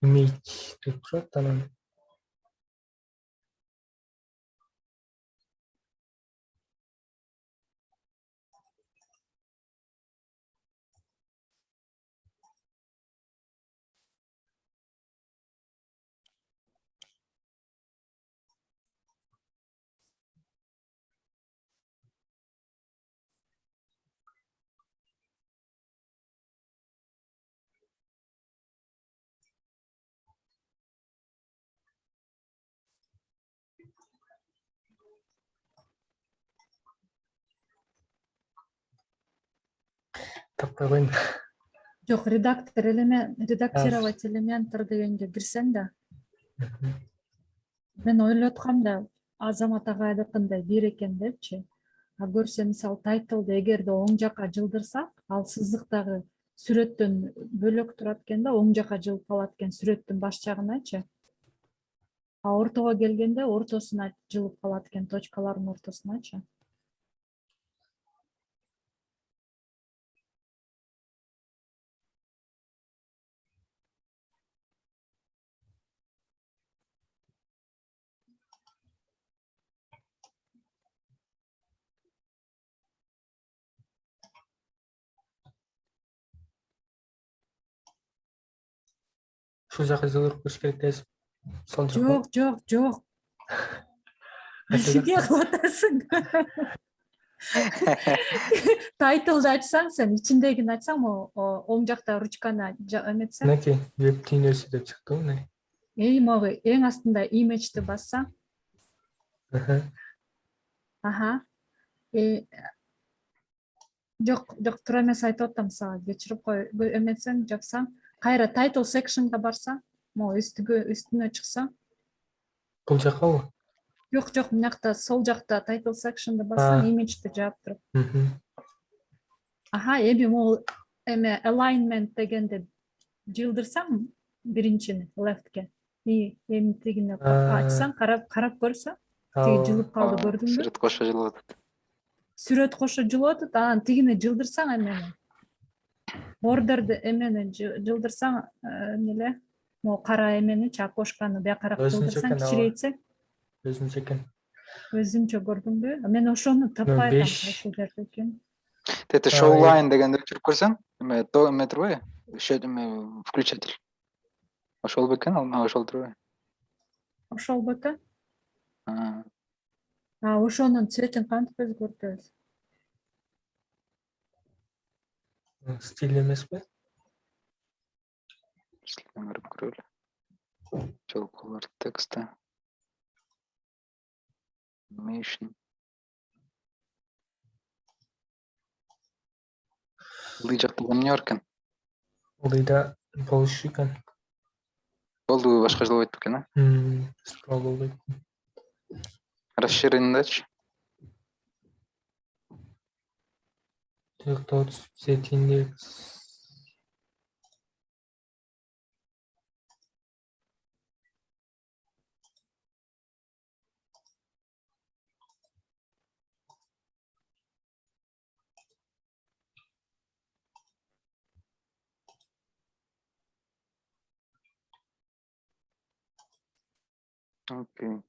Image деп тұрады анан. Таппай қойдым. Жоқ, редактировать элементтер дегенге кирсең да. Мен ойлоп аткам да Азамат агайдыкындай бир экен депчи. А көрсө мисалы тайтлды эгерде оң жака жылдырсак, ал сызыктагы сүрөттөн бөлөк турат экен да, оң жака жылып калат экен сүрөттүн баш жагыначы. А ортого келгенде ортосуна жылып калат экен, точкалардын ортосуначы. Ушул жака жылдырып коюш керек десип. Сол жака. Жок. Эмне кылып атасың? Тайтлды ачсаң, сен ичиндегини ачсаң, оң жакта ручканы эметсең. Мынакей, веб түйнөсү деп чыкты мына. Могу эң астында image'ти бассаң. Аха. Жок, туура эмес айтып атам сага. Кечирип кой. Эметсең, жапсаң, кайра title sectionга барсаң, могу үстүнө чыксаң. Бул жакабы? Жок, мынакта сол жакта title sectionда бассаң, image'ти жаап туруп. Аха, эми могу alignment дегенде жылдырсаң, биринчини leftке. Эми тигине ачсаң, карап көрсөң, тиги жылып калды, көрдүңбү? Сүрөт кошо жылып атат. Сүрөт кошо жылып атат, анан тигини жылдырсаң эмени. Бордерди эмени жылдырсаң, эмеле? Могу кара эмени, окошканы бияка жылдырсаң, кичирейтсең. Өзүнчө экен. Өзүнчө көрдүңбү? Мен ошону таппай атам, кайсы жерде экен. Тете show line дегенди өчүрүп көрсөң, эме турбайбы? Включатель. Ошол бекен, ал ошол турбайбы? Ошол бекен? Ошонун цветин кантип өзгөртөбүз? Стиль эмеспи? Стилден көрүп көрөлү. Чолкулар текстте. Animation. Ылдый жакта эмне бар экен? Ылдыйда болушу экен. Болду, башка жылбайт бекен, а? Scroll болбойт. Расширениедечи? Тикток set index. Окей.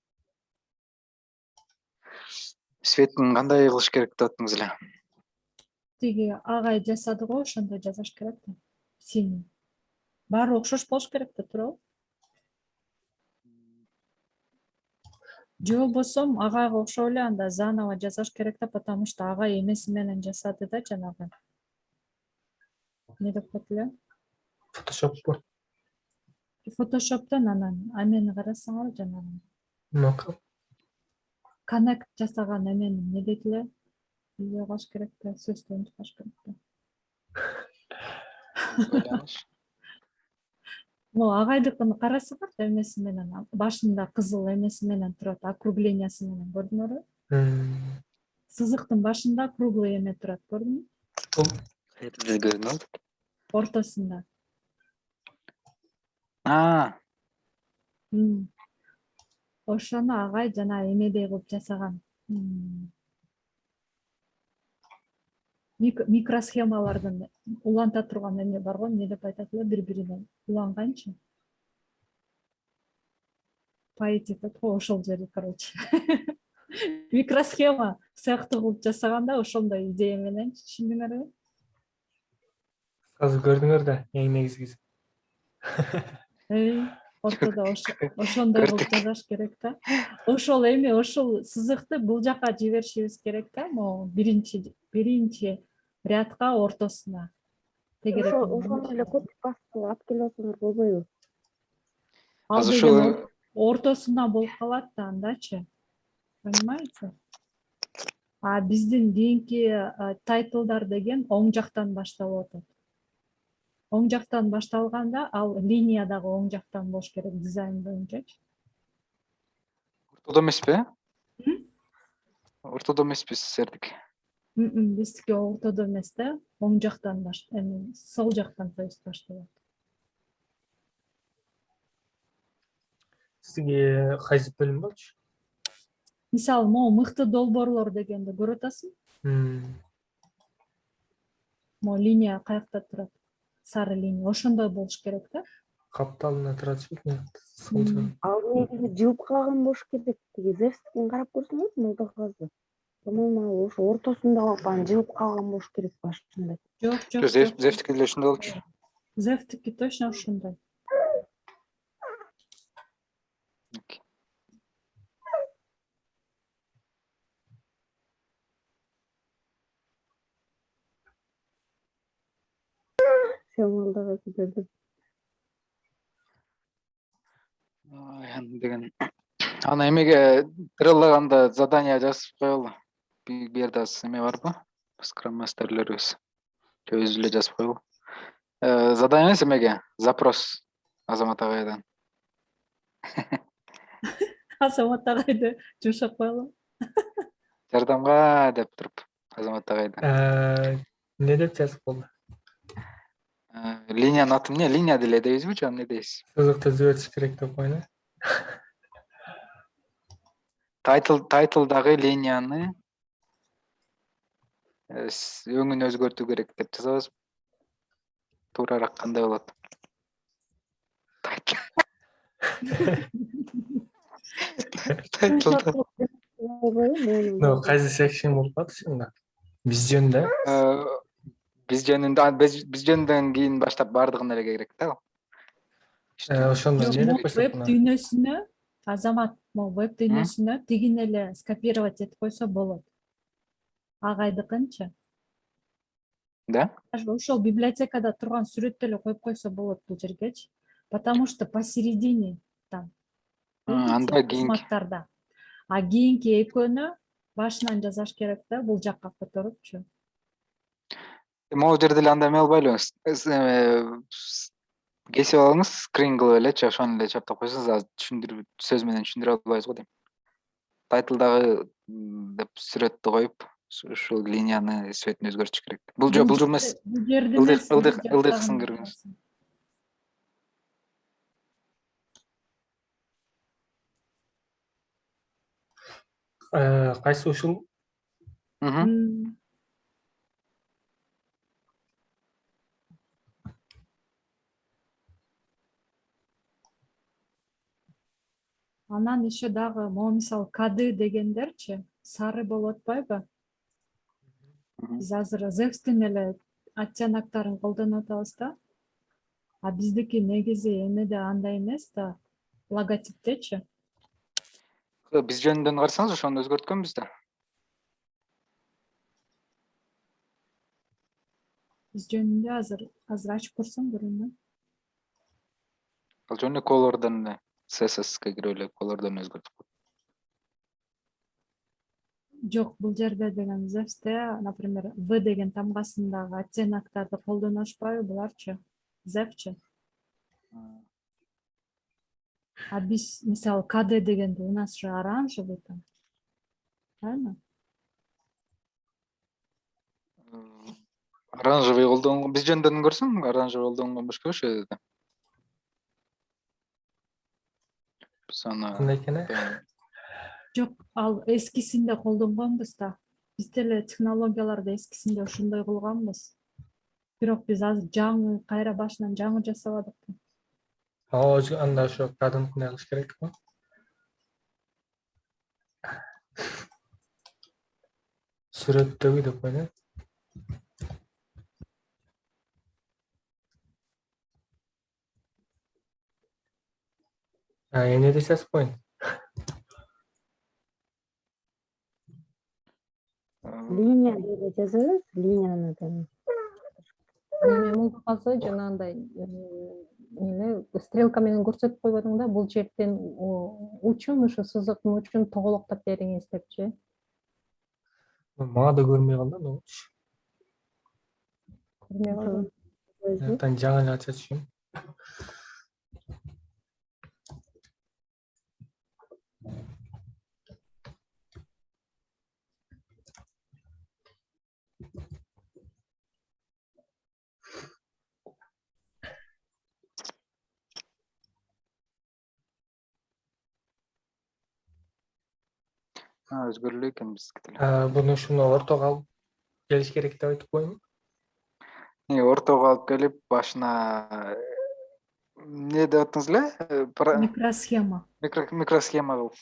Светин кандай кылыш керек деп аттыңыз эле? Тиги агай жасады го, ошондой жасаш керек да. Синим. Баары окшош болуш керек да, туурабы? Же болбосо агайга окшоп эле анда заново жасаш керек да, потому что агай эмеси менен жасады да жанагы. Не деп коет эле? Photoshop'у. Photoshop'тон анан эмени карасаңар жанагы. Нокал. Connect жасаган эмени не дейт эле? Биле калыш керек да, сөздү унутпаш керек да. Байланыш. Агайдыкын карасаңар, эмеси менен башында кызыл эмеси менен турат, округлениясы менен, көрдүңөрбү? Сызыктын башында круглый эме турат, көрдүңбү? Бизге көрүнөт. Ортосунда. Ошону агай жана эмедей кылып жасаган. микросхемалардын уланта турган эме бар го, эмне деп айтат эле, бири-бирине уланганчы. Поэтика ошол жери, короче. Микросхема сыяктуу кылып жасаганда ошондой идея менен, түшүндүңөрбү? Азыр көрдүңөр да, эң негизгиси. Ортодо ошондой кылып Көрдүк. жасаш керек да. Ошол эми, ошол сызыкты бул жака жиберишибиз керек да, могу биринчи рядка ортосуна. Ошондо эле копия басып алып келип атсаңар болбойбу? Ал Азыр деген ушул ортосуна болуп калат да андачы. Понимаете? А биздин кийинки тайтлдар деген оң жактан башталып атат. Оң жактан башталганда, ал линия дагы оң жактан болуш керек дизайн боюнчачы. ортодо эмеспи, Ортодо эмеспи сиздердики? Биздики ортодо эмес да, оң жактан сол жактан то есть башталат. Сизге кайсы бөлүм болчу? Мисалы, могу мыкты долбоорлор дегенди көрүп атасың? Могу линия каякта турат? Сары линия. Ошондой болуш керек да. Капталына турат сол жагы. Ал негизи жылып калган болуш керек. Тиги Зевстикин карап көрсөңүз, молдокозду. По-моему, ошо ортосунда алып анан жылып калган болуш керек башында. Жок. Зевстики деле ушундай болчу. Зевтики точно ошондой. Шамалдага жибердим. Деген. Аны эмеге тырылганда задание жазып коелу. Бир жерде эме барбы? Скрам мастерлерибиз. Өзү эле жазып коелу. Задание эмес эмеге? Запрос Азамат агайдан. Азамат агайды жумшап коелу. Жардамга деп туруп Азамат агайдан. Эмне деп жазып болду? Линиянын аты эмне? Линия деле дейбизби, же эмне дейсиз? Сызыкты түзөтүш керек деп койну. Тайтлдагы линияны өңүн өзгөртүү керек деп жазабыз. Туурараак кандай болот? Тайтлда. Кайсы section болуп калат ушунда? Биз жөнүндө? Биз жөнүндөн кийин баштап баардыгына эле керек да. Ошондо эмне деп койсок Веб дүйнөсүнө, Азамат, могу веб дүйнөсүнө тигин эле скопировать этип койсо болот. Агайдыкынчы. Да? Ошол библиотекада турган сүрөттү эле коюп койсо болот бул жергечи. Потому что посередине там. Анда кийинки. Кызматтарда. А кийинки экөөнү башынан жасаш керек да, бул жакка которупчу. Могу жерде эле андай эме албайлыбы? Кесип алыңыз, скрин кылып элечи, ошону эле чаптап койсоңуз, азыр сөз менен түшүндүрө албайбыз го дейм. Тайтлдагы деп сүрөттү коюп, ушул линияны цветин өзгөртүш керек. Бул эмес. Бул жерде эмес. Ылдыйкысын көргүңүз. Кайсы ушул? Анан еще дагы, могу мисалы кады дегендерчи, сары болуп атпайбы? Биз азыр Zevs'тин эле оттенактарын колдонуп атабыз да. А биздики негизи эмеде андай эмес да, логотиптечи. Биз жөнүндөн карасаңыз, ошону өзгөрткөнбүз да. Биз жөнүндө азыр ачып көрсөм көрүнөт. Ал жөнүндө колордон CSS-ке кирип эле колордон өзгөртүп коет. Жок, бул жерде деген Zevs'те, например, V деген тамгасындагы оттенактарды колдонушпайбы буларчы? Zevчи. А биз, мисалы, КД дегенде у нас же оранжевый там. Правильно? Оранжевый колдонгон, биз жөнүндөн көрсөң, оранжевый колдонгон болуш керек ошол жерде. Биз аны Кандай экен? Жок, ал эскисинде колдонгонбуз да. Биз деле технологияларды эскисинде ошондой кылганбыз. Бирок биз азыр жаңы, кайра башынан жаңы жасабадык. Анда ошо кадимкидей кылыш керекпи? Сүрөттөгү деп койду. Эмнеде жазып коеюн? Линия деп жазабыз, линияны да. Эми мулдуказы жанагындай эле стрелка менен көрсөтүп койбодуң да, бул жерден учун, ушу сызыктын учун тоголоктоп бериңиз депчи. Мага да көрмөй калды да. Көрмөй калдым. Жактан жаңы эле ача түшүм. Өзгөрүлү экен биздики деле. Буну ушуну ортого алып келиш керек деп айтып коеюнбу? Ортого алып келип башына эмне деп аттыңыз эле? Микросхема. Микросхема кылып.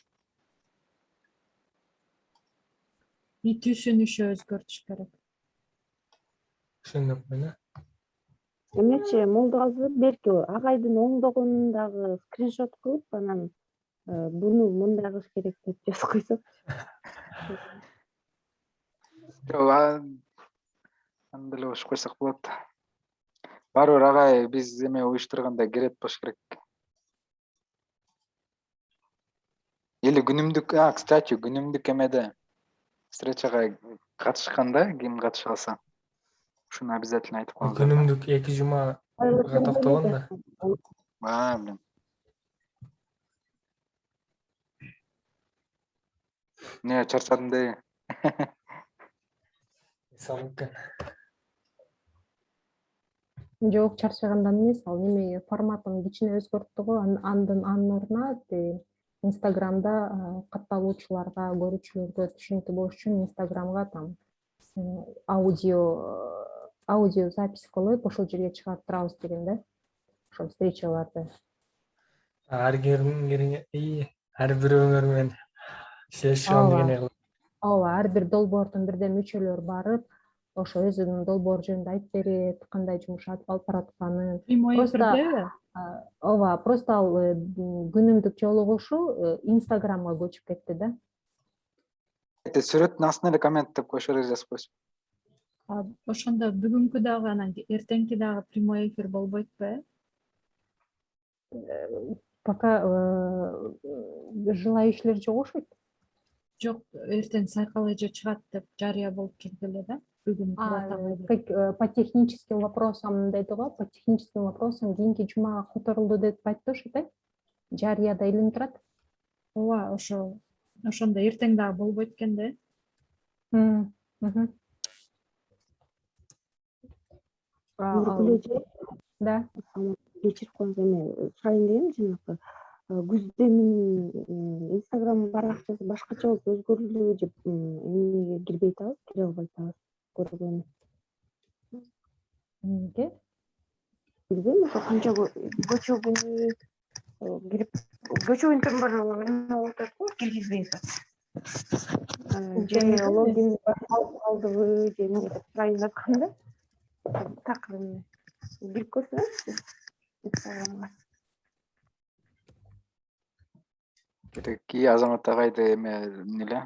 И түсүнүшү өзгөртүш керек. Түшүнүп коеюн. Эмечи Молдогазы берки агайдын оңдогонун дагы скриншот кылып, анан буну мындай кылыш керек деп жазып койсок. Аны деле кошуп койсок болот. Баары бир агай биз эме уюштурганда кирет болуш керек. Или күнүмдүк, кстати, күнүмдүк эмеде встречага катышканда ким катыша алса, ушуну обязательно айтып коюңуздар. Күнүмдүк 2 жума токтогон да. Блин. Не, чарчадым де. Салык. Жок, чарчагандан эмес, ал неме форматын кичине өзгөрттү го, анын ордуна Инстаграмда катталуучуларга, көрүүчүлөргө түшүнүктүү болуш үчүн Инстаграмга там аудио запись кылып, ошол жерге чыгарып турабыз деген да. Ошол встречаларды. Ар бирөөңөр менен иштешкен дегендей кылып. Ооба, ар бир долбоордун бирден мүчөлөр барып, ошо өзүнүн долбоор жөнүндө айтып берет, кандай жумуш алып баратканын. Прямой эфирдеби? Ооба, просто ал күнүмдүк жолугушуу Инстаграмга көчүп кетти да. Сүрөттүн астына эле коммент деп коюш керек жазып койсун. Ошондо бүгүнкү дагы анан эртеңки дагы прямой эфир болбойтпу, Пока желающийлер жок окшойт. Жок, эртең сайкал эже чыгат деп жарыя болуп келди эле да. Бүгүн По техническим вопросам дейт го, по техническим вопросам кийинки жумага которулду деп айтты ошо, жарыяда илинип турат. Ооба, ошондо эртең дагы болбойт экен да. Да. Кечирип коюңуз, эми сурайын дегем, жанакы Күздемин Инстаграм баракчасы башкача болуп өзгөрүлдү деп эмнеге кирбей атабыз, кире албай атабыз көргөнү. Эмнеге? Билбейм, ошо канча көчөгүнү кирип, көчөгүнтөн бар эме болуп атат го, киргизбей атат. Же логин калдыбы, же эмне деп сурайын деп аткам да. Так эме кирип көрсөңүзчү Инстаграмга. Кээ Азамат агайды эме эле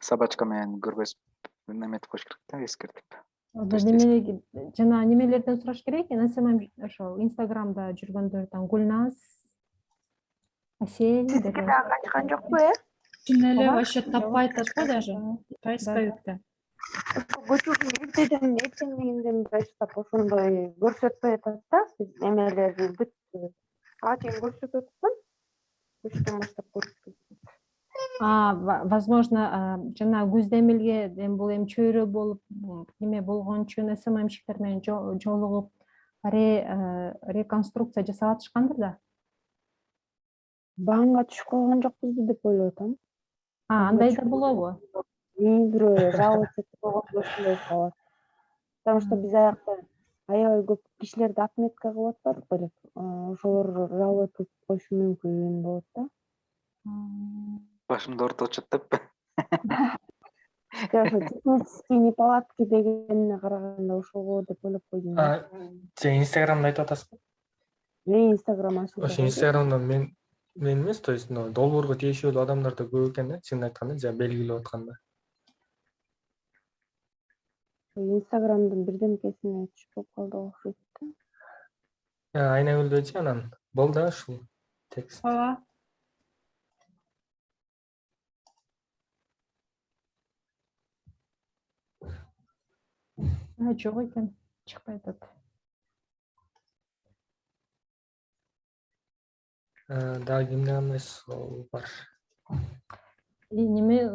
собачка менен көргөзүп неметип коюш керек да, эскертип. Жана немелерден сураш керек экен, СММ ошол Инстаграмда жүргөндөрдөн Гүлназ, Асель Сизге дагы качкан жокпу, Чын эле вообще таппай атат го даже. Поисковикте. Көчөгүн эртең менен баштап ошондой көрсөтпөй атат да, биз эмелерди бүт ага чейин көрсөтүп атат. Көчтөн баштап көрсөтүп. Возможно, жана күздө эмелге бул эми чөйрө болуп неме болгон үчүн СММщиктер менен жолугуп реконструкция жасап атышкандыр да. Бааңга түшүп калган жокпузбу деп ойлоп атам. Андай да болобу? бирөө жаловаться болгондо ушундай калат. Потому что биз аякта аябай көп кишилерди отметка кылып атпадык беле. Ошолор жаловать кылып коюшу мүмкүн болот да. Башымды орточот деп. Ошо технический неполадки дегенине караганда ошого деп ойлоп койдум. Сен Инстаграмда айтып атасың. Мен Инстаграм ачып Ошо Инстаграмда мен эмес, то есть долбоорго тийишүү адамдар да көп экен да, сен айткандай жана белгилеп атканда. Инстаграмдын бирдемкесине түшүп калды окшойт да. Айнагүлдөчү анан болду ушул текст. Ооба. Жок экен, чыкпай атат. Дагы кимде кандай суроол бар? Неме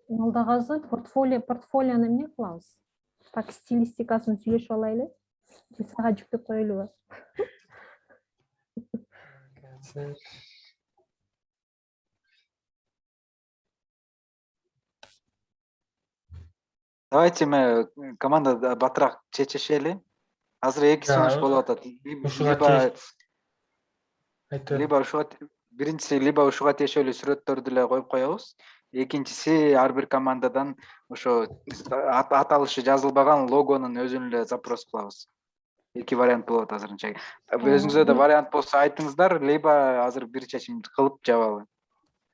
Молдагазы портфолиону эмне кылабыз? Так стилистикасын сүйлөшүп алайлы. Сага жүктөп коелубу? Давайте мы команда батыраак чечишели. Азыр эки сунуш болуп атат. Либо ушуга биринчиси либо ушуга тиешелүү эле сүрөттөрдү эле коюп коебуз. Экинчиси ар бир командадан ошо аталышы жазылбаган логонун өзүн эле запрос кылабыз. Эки вариант болот азырынча. Өзүңүздөр да вариант болсо айтыңыздар, либо азыр бир чечим кылып жабалы.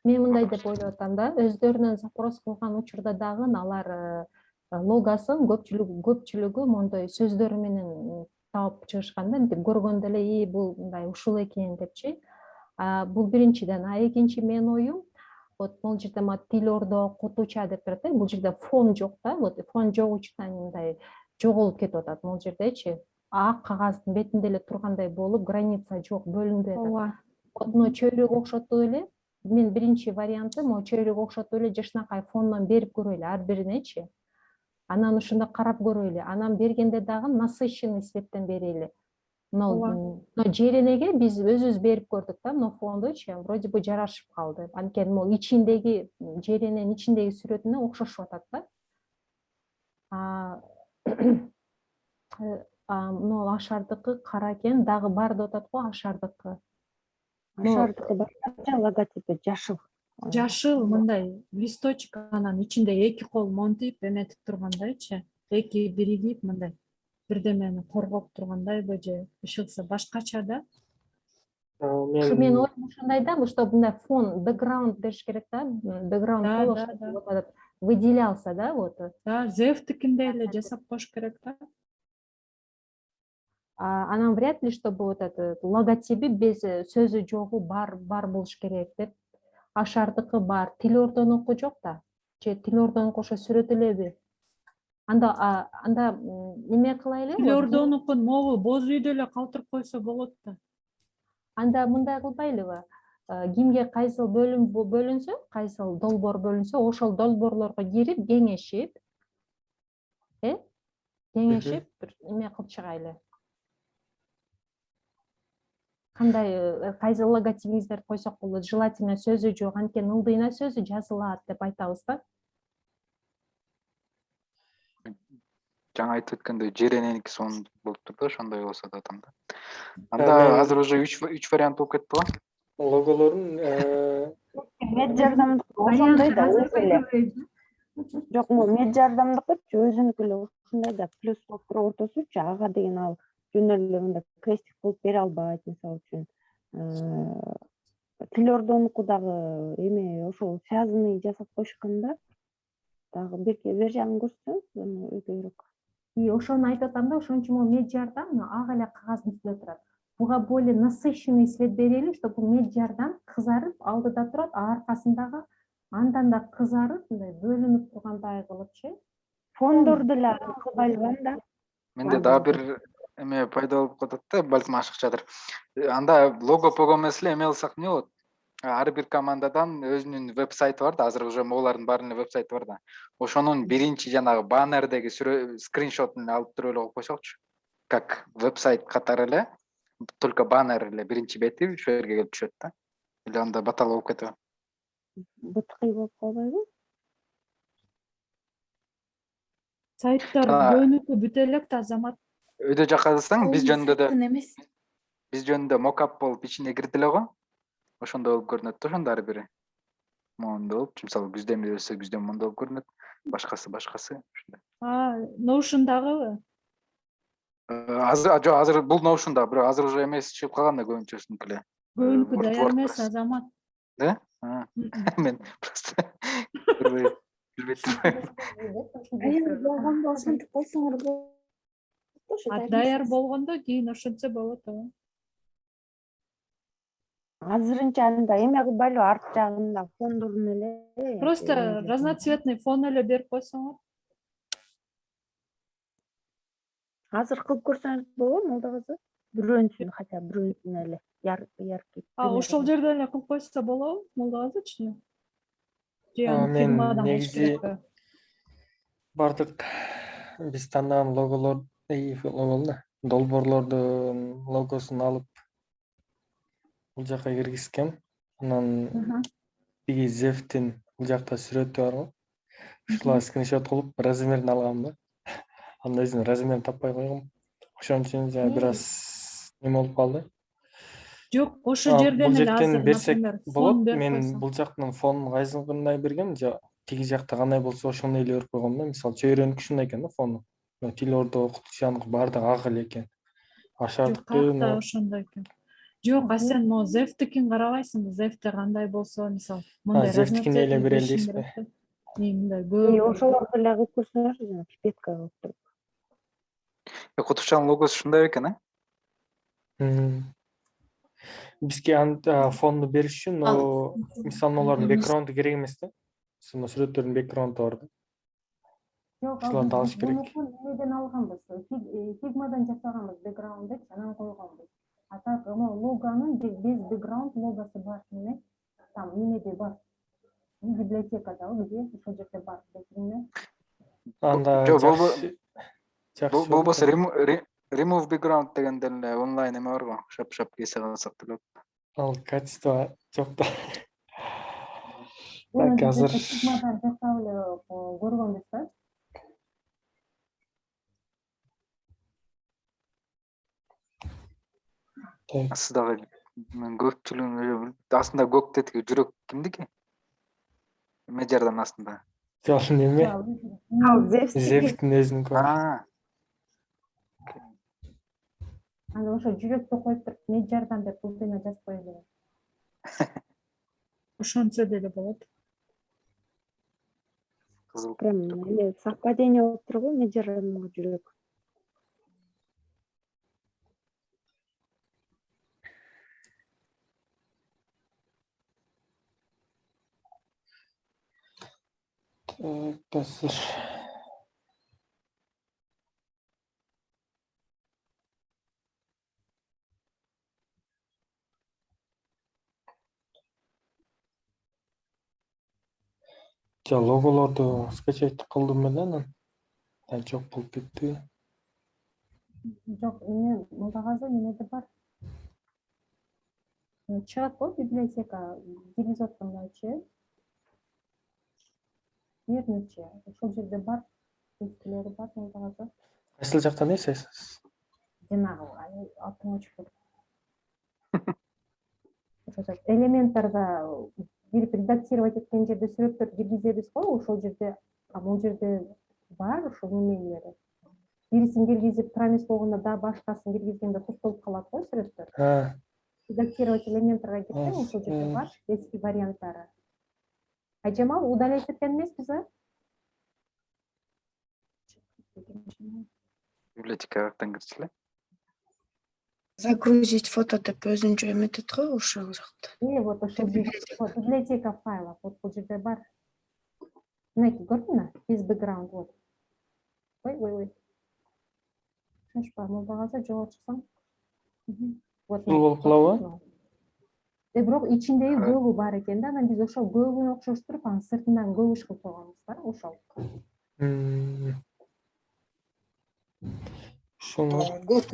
Мен мындай деп ойлоп атам да, өздөрүнөн запрос кылган учурда дагы алар логосын көпчүлүгү мондой сөздөр менен таап чыгышканда, мынтип көргөндө эле бул мындай ушул экен депчи. Бул биринчиден, экинчи менин оюм, вот могул жерде тил ордо, кутуча деп турат, бул жерде фон жок да, вот фон жогучтан мындай жоголуп кетип атат могул жердечи. Ак кагаздын бетинде эле тургандай болуп, граница жок, бөлүнбөй атат. Ооба. Вот мына чөйрөгө окшотуп эле, мен биринчи варианты могу чөйрөгө окшотуп эле жакшынакай фондон берип көрөлү ар биринечи. Анан ошондо карап көрөлү. Анан бергенде дагы насыщенный цветтен берели. Но жеренеге биз өзүбүз берип көрдүк да, но фондочу, вроде бы жарашып калды. Анткени могу ичиндеги жерененин ичиндеги сүрөтүнө окшошуп атат да. Мына ашардыкы кара экен, дагы бар деп атат го ашардыкы. Ашардыкы башкача, логотипи жашыл. Жашыл мындай листочек, анан ичинде эки кол монтип эметип тургандайчы. Эки биригип мындай бирдемени коргоп тургандайбы же ишылса башкача да. Ушу менин оюм ушундай да, чтобы мындай фон, бэкграунд бериш керек да, бэкграунд колор выделялся, да, вот. Да, Зевтикинде эле жасап коюш керек да. Анан вряд ли, чтобы вот этот логотипи без сөзү жогу бар болуш керек деп. Ашардыкы бар, тил ордонуку жок да. Же тил ордонуку ошо сүрөт элеби? Анда неме кылайлы? Тил ордонукун могу боз үйдө эле калтырып койсо болот да. Анда мындай кылбайлыбы? Кимге кайсыл бөлүнсө, кайсыл долбоор бөлүнсө, ошол долбоорлорго кирип кеңешип, бир эме кылып чыгайлы. Кандай кайсыл логотипиңиздерди койсок болот, желательно сөзү жок, анткени ылдыйна сөзү жазылат деп айтабыз да. Жаңа айтып өткөндөй жерененики сонун болуптур да, ошондой болсо да там да. Анда азыр уже 3 вариант болуп кетти го. Логолорун Мед жардамдык ошондой да өзү эле. Жок, мед жардамдыкычы өзүнүкү эле ушундай да, плюс болуп туруп ортосучу, ага деген ал жөн эле мындай крестик кылып бере албайт, мисалы үчүн. Тил ордонуку дагы эме ошол связанный жасап коюшканда дагы бир жагын көрсөңүз өтө керек. Ошону айтып атам да, ошон үчүн мед жардам ак эле кагаздын үстүндө турат. Буга более насыщенный свет берели, чтобы мед жардам кызарып алдыда турат, аркасындагы андан да кызарып, мындай бөлүнүп тургандай кылыпчы. Фондорду эле кылбайлыбы анда? Менде дагы бир эме пайда болуп калат да, балким ашыкчадыр. Анда лого эмес эле эме кылсак эмне болот? Ар бир командадан өзүнүн веб-сайты бар да, азыр уже моулардын баарынын веб-сайты бар да. Ошонун биринчи жанагы баннердеги скриншотун алып туруп эле коюп койсокчу. Как веб-сайт катары эле, только баннер эле биринчи бети ушул жерге келип түшөт да. Или анда батал болуп кетеби? Бытыкый болуп калбайбы? сайттар Жана көбүнүкү бүтө элек да, Азамат. өйдө жаккадасаң биз жөнүндө да эмес. биз жөнүндө мокап болуп ичине кирди эле го. Ошондой болуп көрүнөт да, ошондо ар бири. Моундай болуп, мисалы күздөн берсе күздөн моундай болуп көрүнөт. Башкасы ошондой. Notion'дагыбы? Азыр бул Notion'да, бирок азыр уже эмес чыгып калган да көбүнчөсүнүкү эле. Көбүнүкү Word- даяр эмес, WordPress. Азамат. Да? Мен просто билбей Аял болгондо ошентип койсоңор болот. Даяр болгондо кийин ошентсе болот. Азырынча анда эме кылбайлы, арт жагында фондорун эле. Просто разноцветный фон эле берип койсоңор. Азыр кылып көрсөңүз болобу, Молда кызы? Бирөөсүн, хотя бирөөсүн эле. Яркий. Ошол жерден эле кылып койсо болобу, Молдагазычы? Же аны Мен фирмадан кылыш негизи керекпи? бардык биз тандаган долбоорлордун логосун алып бул жака киргизгем. Анан биги Зефтин бул жакта сүрөтү бар го. Ушула скриншот кылып размерин алгам да. Анда өзүнүн размерин таппай койгом. Ошон үчүн бир аз неме болуп калды. Жок, ошол жерден Бул эле жактан азыр, берсек например, фон болот. берип Мен койсоң. бул жактын фонун кайсыкындай берген, же тиги жакта кандай болсо ошондой эле берип койгом да. Мисалы чөйрөнүкү ушундай экен да фону. Тил ордо окутуучаныкы баардыгы ак эле экен. Жок, Ашардыкы акта ошондой экен. Жок, сен могу Зефтикин карабайсыңбы? Зефте кандай болсо, мисалы, мындай Зефтикини эле разноцветный берели беришиң дейсизби? керек да. Мындай көп. Ошолорду эле кылып көрсөңөрчү, жана пипетка кылып туруп. окутуучанын логосу ушундай бекен, Бизге фонду бериш үчүн, мисалы алардын бэкграунду керек эмес да. Сүрөттөрдүн бэкграунду бар да. Жок, Ушуларды алыш керек. мунусун эмеден алганбыз, фигмадан жасаганбыз бэкграундду, анан койгонбуз. А так логонун без бэкграунд логосу бар эме, там немеде бар. Библиотекадабы бизе ошол жерде бар, билесиңби? Анда Жок, жакшы болбосо болот. remove background дегенден эле онлайн эме бар го. Шап кесе калсак делет. Ал качество жок да. Муну Так, азыр фигмадан жасап эле көргөнбүз да. Сыздагы мен көпчүлүгүн астында көк тетиги жүрөк кимдики? Эме жардан астында. жол неме? Ал Зевстики. Зефтин өзүнүкү бар. Анда ошо жүрөктү коюп туруп, Меджардан деп бул эме жазып кое берет. Ошентсе деле болот. Кызыл. Прям эле совпадение болуп турбу, Меджаранга жүрөк. Так, азыр логолорду скачать кылдым эле анан. Жок болуп кетти. Жок, эме Молдагазы эмеде бар. Чыгат го библиотека, киргизип аткандачы. Берниче, ошол жерде бар. Эскилери бар Молдагазы. Кайсыл жактан эсесиз? Жанагы атын өчүп элементтарда кирип редактировать эткен жерде сүрөттөрдү киргизебиз го, ошол жерде, бул жерде бар ошол немелери. Бирисин киргизип трамис болгондо да башкасын киргизгенде токтолуп калат го сүрөттөр. Редактировать элементтерге кирсең, ошол жерде бар эски варианттары. Ажамал удалять эткен эмеспиз, Библиотекага каяктан кирчү эле? Загрузить фото деп өзүнчө эметет го ошол жакта. Вот ошол библиотека файлов, вот бул жерде бар. Мынакей көрдүңбү? Без бэкграунд, вот. Ой. Шашпа, Молдагазы жогору чыксаң. Вот. Бул болуп калабы? Бирок ичиндеги көбү бар экен да, анан биз ошол көбүнө окшоштуруп, анан сыртынан көп иш кылып койгонбуз да, ошол. Ушуну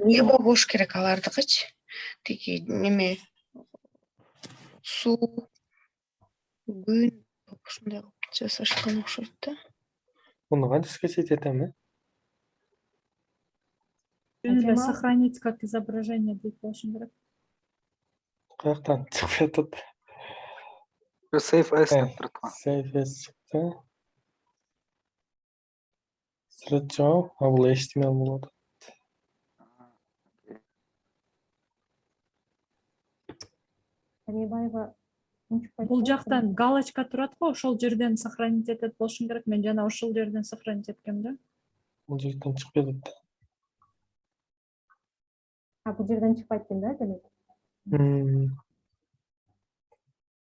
Небо болуш керек алардыкычы. Тиги неме суу, күн ушундай кылып жасашкан окшойт да. муну кантип скачать этем? Жөн эле Жамал? сохранить как изображение дейт болушун керек. Каяктан чыгып жатат? Save as деп турат го. Save as чыкты. Сүрөт жабып, а бул HTML болот. Карибаева унчукпайт. Бул жактан галочка турат го, ошол жерден сохранить этет болушун керек. Мен жана ошол жерден сохранить эткем да. Бул жерден чыгып жатат. Бул жерден чыкпайт экен да, демек.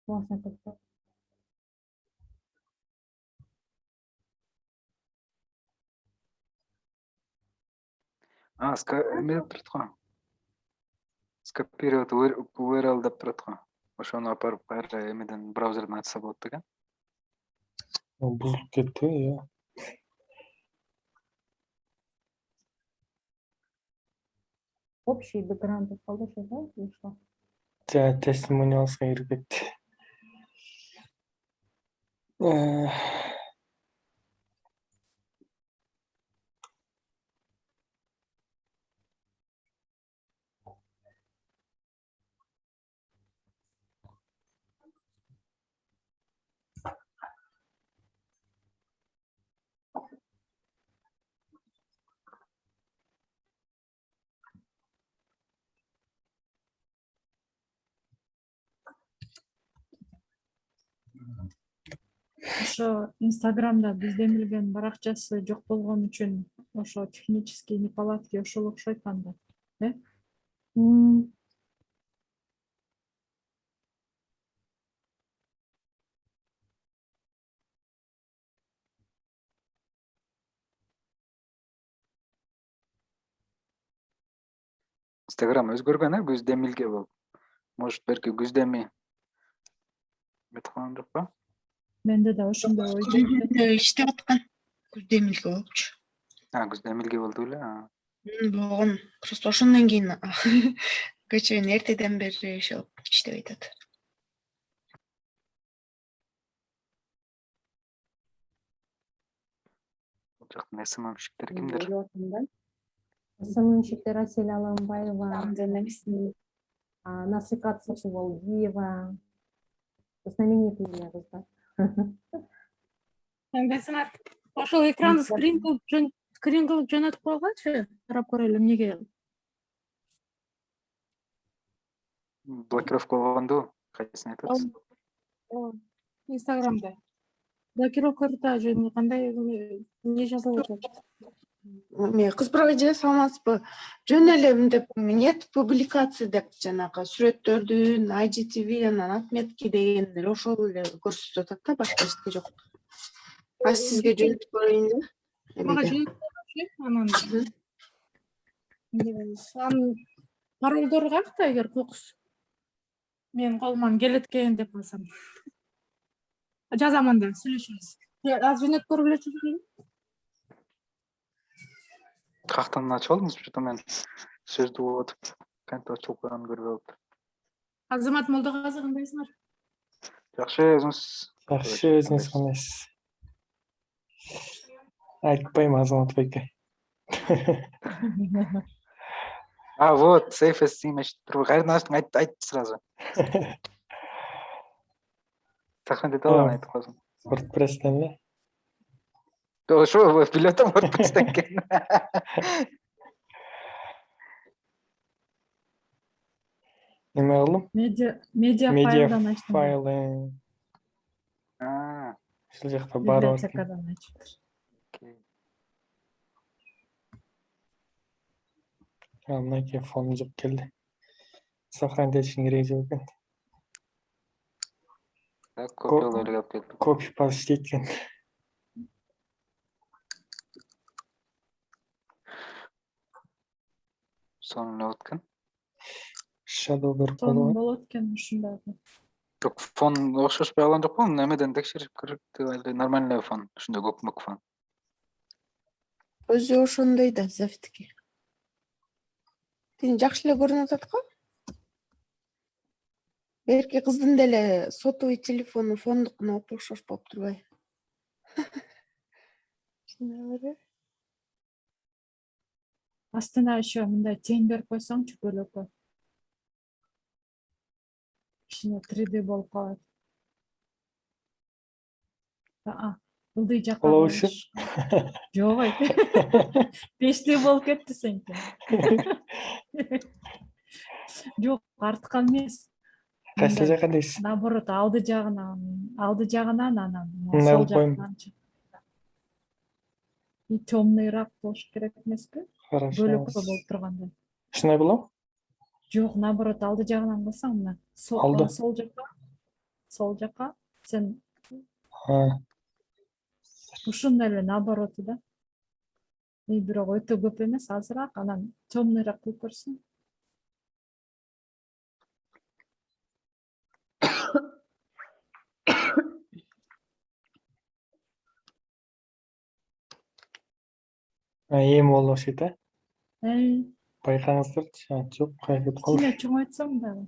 Можно так. Эме деп турат го. Скопировать URL деп турат го. Ошону апарып кайра эмеден браузерден ачса болот экен. Бузулуп кетти, иә. Общий бэкграунд деп калды ошо да, вышло. Testimonialsга кирип кетти. Ошо Инстаграмда бизден билген баракчасы жок болгон үчүн ошо технические неполадки ошол окшойт анда. Instagram өзгөргөн Күздемилге болуп. Может, берки Күздеми меткан жок ба? Менде да ошондой ой келди. иштеп аткан Күздемилге болупчу. Күздемилге болду эле. Болгон. Просто ошондон кийин көчөнү эртеден бери ошо иштебей атат. Бул жактын СММщиктери кимдер? СММщиктер Асель Аламбаева, Насыкат Сатыбалдиева. Знаменитые кыздар. Бесинат, ошол экранды скрин кылып жөнөтүп койгончу, карап көрөлү эмнеге. Блокировка болгонду кайсысын айтып атасыз? Инстаграмда. Блокировкада жөн кандай эмне жазылып жатат? Эме кызбарга же саламатсызбы? Жөн эле мынтип нет публикации деп жанагы сүрөттөрдүн IGTV анан отметки дегендер ошол эле көрсөтүп атат да, башка эч нерсе жок. А сизге жөнөтүп көрөйүн Мага эле. анан анын паролдору кантта эгер кокус менин колуман келет экен деп алсам. Жазам анда, сүйлөшөбүз. Азыр жөнөтүп көрүп элечү. Каяктан ачып алдыңыз? Что мен сөздү угуп атып, кантип ачылып койгонун көрбөй калыптыр. Азамат Молдогазы кандайсыңар? Жакшы, өзүңүз? Жакшы, өзүңүз кандайсыз? Айтпайм, Азамат байке. Вот, Safe as Image. Кайрадан ачтың, айт сразу. Сохранить ете алган айтып койсоң. WordPress-тен эле. Ошо билет WordPress-тен экен. Неме кылдым? Медиа файлдан ачтым. Файлы. Ушул жакта бар бар. Библиотекадан ачып. Мынакей фон жок келди. Сохранить этишин кереги жок экен. Так, копиялар алып келдим. Копи паст экен. Сонун не болот экен? Shadow work Сонун болот экен ушундай. Жок, фон окшошпой калган жокпу? Немеден текшерип көрүп, нормальный фон, ушундай көкмөк фон. Өзү ошондой да Зефтики. Тин жакшы эле көрүнүп атат го. Берки кыздын деле сотовый телефону фондукуна окшош болуп турбайбы? астына еще мындай тень берип койсоңчу бөлөккө. Кичине 3D болуп калат. Ылдый жакка Болобушу? Жок ой. 5D болуп кетти сеники. Жок, артка эмес. Кайсы жака дейсиз? Наоборот, алды жагынан анан Мындай сол кылып коеюн. жактан. И темныйраак болуш керек эмеспи? Хорошо. Бөлөккө болуп тургандай. Ушундай болобу? Жок, наоборот, алды жагынан кылсаң мына Алды. сол жакка сен Ha. ушундай эле наобороту да. И бирок өтө көп эмес, азыраак, анан темныйраак кылып көрсөң. Эми болду окшойт, э? Кичине Байкаңыздарчы. Жок, кайфет калыш. чоңойтсоң дагы.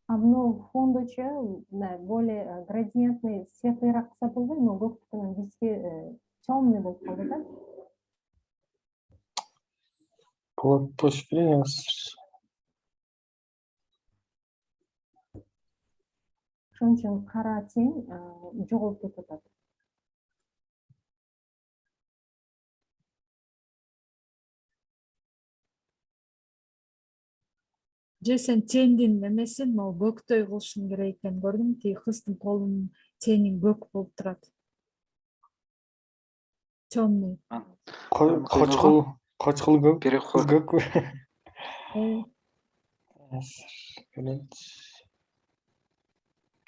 А мынау фондочу более градиентный светлыйраак кылса болбойбу? Көктүкүнөн бизге темный болуп калды да. Болот болуш керек азыр. Ошон үчүн кара тень жоголуп кетип атат. Же сен тендин эмесин могу көктөй кылышың керек экен, көрдүңбү? Тиги кыздын колунун тени көк болуп турат. Темный. Кочкул көк. Переход. Көк.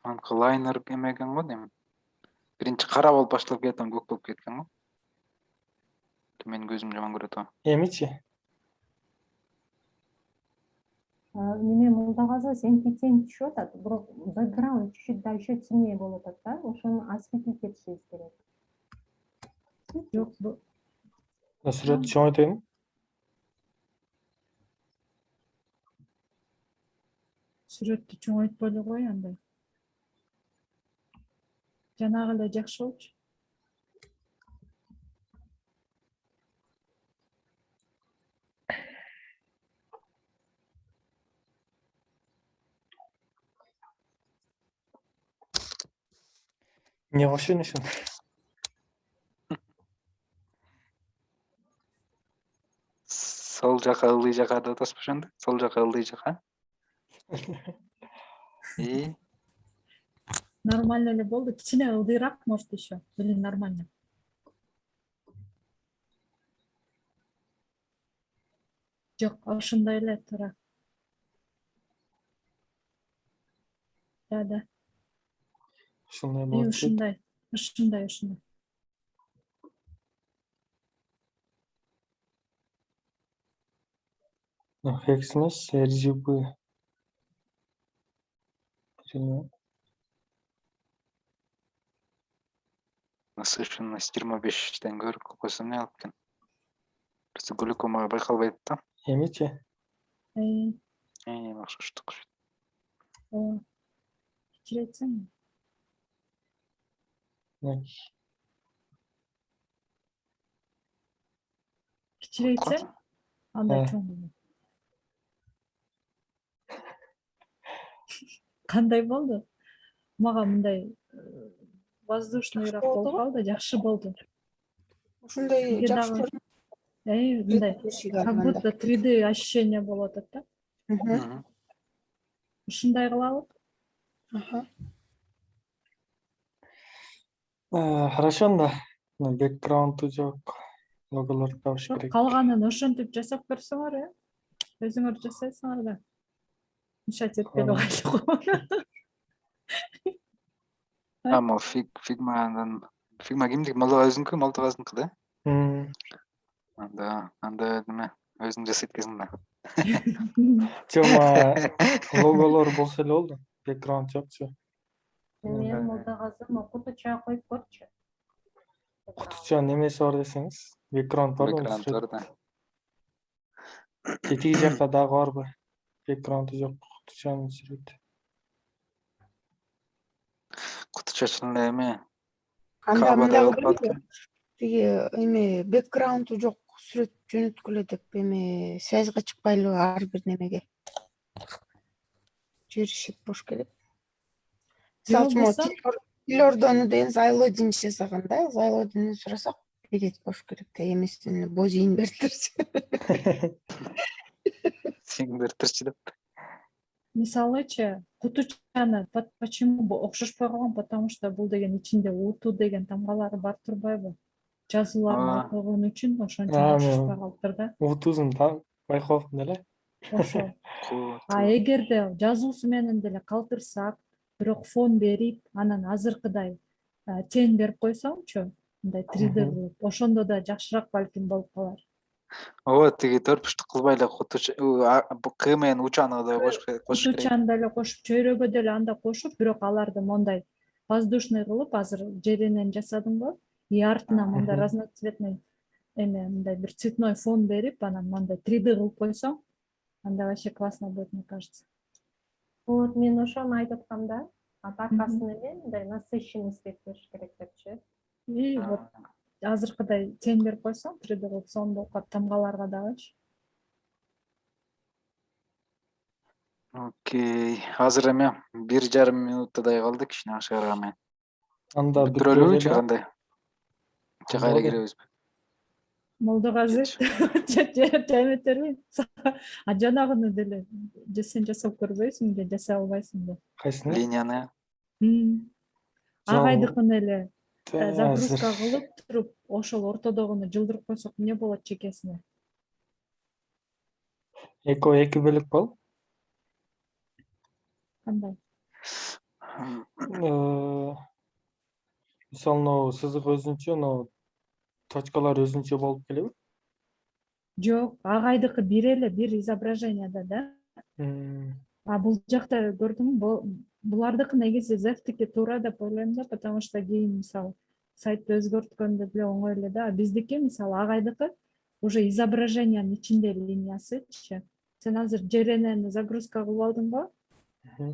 Анкы лайнер эмеген го дейм. Биринчи кара болуп башталып кеткен, көк болуп кеткен го. Менин көзүм жаман көрөт го. Эмичи? Неме Молдагазы сеники тень түшүп атат, бирок бэкграунд чуть-чуть да еще темнее болуп атат да. Ошону осветить этишибиз керек. Жок, Сүрөттү чоңойтоюнбу? сүрөттү чоңойтпой эле кой андай. Жанагы эле жакшы болчу. Эмне кошуйн ушуну? Сол жака ылдый жака деп атасызбы ошондо? Сол жака ылдый жака. Нормально эле болду. Кичине ылдыйраак, может, еще. Или нормально. Жок, ошондой эле туура. Да. Ушундай И болот. ушундай. Фекс эмес, RGB. Насыщенность 25-тен көрүп койсо эмне алып экен? Просто глюкома байкалбайт да. Эмичи? Окшоштук. Кичирейтсең. Кичирейтсең, андай чоң болот. Кандай болду? Мага мындай воздушныйраак болуп калды, жакшы болду. Ушундай жакшы көрүнөт. Мындай как будто 3D ощущение болуп атат да. Ушундай кылалы. Хорошо анда. Бэкграунду жок. Логолорду табыш керек. Калганын ошентип жасап көрсөңөр, өзүңөр жасайсыңар да. Мешать этпей койгойлугу. Ама Figma кимдики? Молдагазыныкы, Молдагазыныкы да? Анда неме өзүң жасайт экенсиң да. Жома логолор болсо эле болду. Бэкграунд жокчу. Мен Молдагазым кутуча коюп көрчү. Кутуча немеси бар десеңиз, бэкграунд бар да. Тетиги жакта дагы барбы? Бэкграунду жок, кутучанын сүрөтү. Кутучачын эле эме. Анда мындай көрүнбү? Тиги эме бэкграунду жок сүрөт жөнөткүлө деп эме связьга чыкпайлы ар бир немеге жиберишет болуш керек. Мисалы Жок үчүн болсо Телеордону деген зайлоо дин жасаганда, зайлоо динин сурасак берет болуш керек да, эмесин бозийин бердирчи. Сен бертирчи деп. мисалычы кутучаны почему окшошпой калган, потому что бул деген ичинде уту деген тамгалары бар турбайбы? Жазууларын окугон үчүн ошончо окшошпой калыптыр да. Утузун байкабаптым эле. Ошо. Эгерде жазуусу менен деле калтырсак, бирок фон берип, анан азыркыдай тең берип койсоңчу, мындай 3D кылып, ошондо да жакшыраак балким болуп калар. Ооба, тиги төртбуштук кылбай эле К менен учаны да кошуш керек. Кутучаны деле кошуп, чөйрөгө деле анда кошуп, бирок аларды мондай воздушный кылып, азыр жеренен жасадымбы, и артына мондай разноцветный мындай бир цветной фон берип, анан мындай 3D кылып койсоң, анда вообще классно будет, мне кажется. Вот мен ошону айтып аткам да. Аркасын эле мындай насыщенность бериш керек депчи. И вот азыркыдай тең берип койсоң, 3D кылып сонун болуп калат, тамгаларга дагычы. Окей. Азыр эме 1,5 минуттай калды, кичине ашыгырга мен. Анда Бүтүрөлүбүчү кандай? Же кайра киребизби? Молдогаzy жайметтерби? А жанагыны деле же сен жасап көрбөйсүң, же жасай албайсың. Кайсыны? Линияны. Агайдыкын эле загрузка кылып туруп, ошол ортодогуну жылдырып койсок эмне болот чекесине? Эки бөлүк бол. Кандай? Мисалы, сызык өзүнчө, точкалар өзүнчө болуп келеби? Жок, агайдыкы бир эле, бир изображенияда да. А бул жакта көрдүңбү? Булардыкы негизи зефтики туура деп ойлойм да, потому что кийин мисалы сайтты өзгөрткөндө деле оңой эле да. Биздики мисалы агайдыкы уже изображениянын ичинде линиясычы. Сен азыр жеренени загрузка кылып алдыңбы?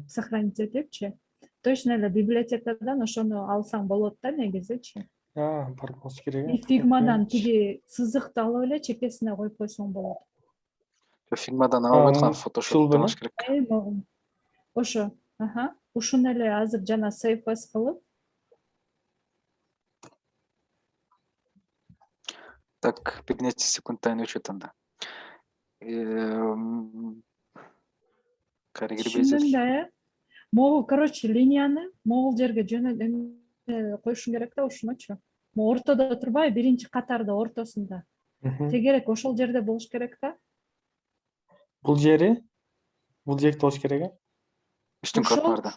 Сохранить этипчи. Точно эле библиотекадан ошону алсаң болот да негизичи. Барып болуш керек. И фигмадан тиги сызыкты алып эле чекесине коюп койсоң болот. Фигмадан алып аткан фотошоптон алыш керек. Ошо, ушуну эле азыр жана save as кылып. Так, бир нече секундтан өчөт анда. Кайра кирбейсиз. Түшүндүм да, могул, короче, линияны могул жерге коюшуң керек да, ушунучу. Ортодо турбай, биринчи катарда ортосунда. Тегерек ошол жерде болуш керек да. Бул жери? Бул жекте болуш керек, Үстүн катарда.